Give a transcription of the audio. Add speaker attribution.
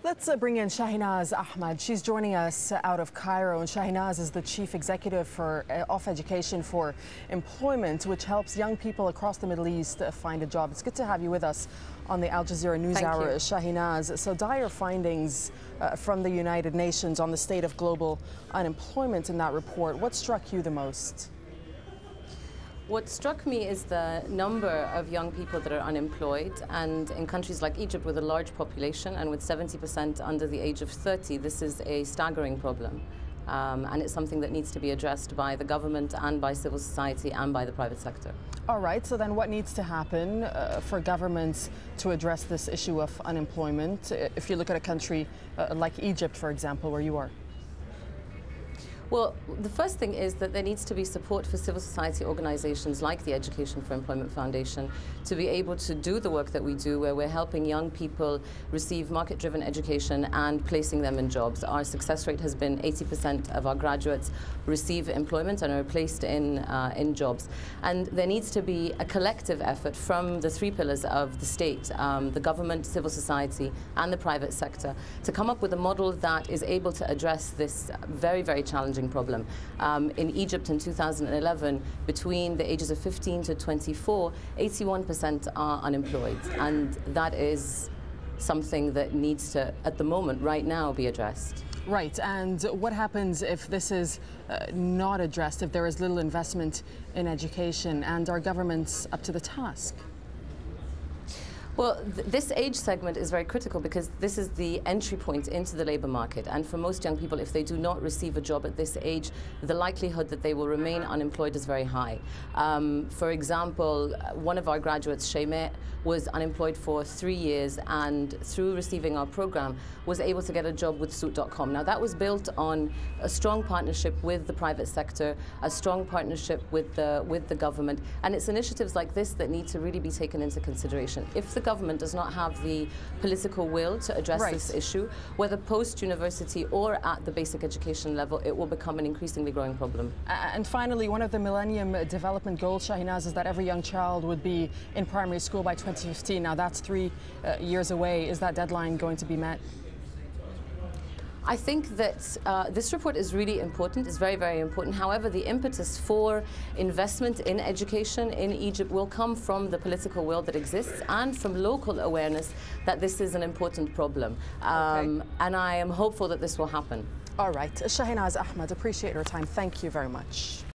Speaker 1: Let's bring in Shahinaz Ahmed. She's joining us out of Cairo, and Shahinaz is the Chief Executive for of Education for Employment, which helps young people across the Middle East find a job. It's good to have you with us on the Al Jazeera News Hour, Shahinaz. So dire findings from the United Nations on the state of global unemployment in that report. What struck you the most?
Speaker 2: What struck me is the number of young people that are unemployed, and in countries like Egypt with a large population and with 70% under the age of 30, this is a staggering problem. And it's something that needs to be addressed by the government and by civil society and by the private sector.
Speaker 1: All right, so then what needs to happen for governments to address this issue of unemployment, if you look at a country like Egypt, for example, where you are?
Speaker 2: Well, the first thing is that there needs to be support for civil society organizations like the Education for Employment Foundation to be able to do the work that we do, where we're helping young people receive market-driven education and placing them in jobs. Our success rate has been 80% of our graduates receive employment and are placed in jobs. And there needs to be a collective effort from the three pillars of the state, the government, civil society, and the private sector, to come up with a model that is able to address this very, very challenging problem. In Egypt in 2011, between the ages of 15 to 24, 81% are unemployed, and that is something that needs to, at the moment, right now, be addressed.
Speaker 1: Right, and what happens if this is not addressed, if there is little investment in education, and are governments up to the task?
Speaker 2: Well, this age segment is very critical because this is the entry point into the labour market. And for most young people, if they do not receive a job at this age, the likelihood that they will remain unemployed is very high. For example, one of our graduates, Shahinaz, was unemployed for 3 years, and through receiving our programme was able to get a job with Suit.com. Now, that was built on a strong partnership with the private sector, a strong partnership with the government, and it's initiatives like this that need to really be taken into consideration. If the government does not have the political will to address this issue, whether post-university or at the basic education level, it will become an increasingly growing problem.
Speaker 1: And finally, one of the Millennium Development Goals, Shahinaz, is that every young child would be in primary school by 2015. Now, that's 3 years away. Is that deadline going to be met?
Speaker 2: I think that this report is really important, it's very, very important. However, the impetus for investment in education in Egypt will come from the political will that exists and from local awareness that this is an important problem. And I am hopeful that this will happen.
Speaker 1: All right. Shahinaz Ahmed, appreciate your time. Thank you very much.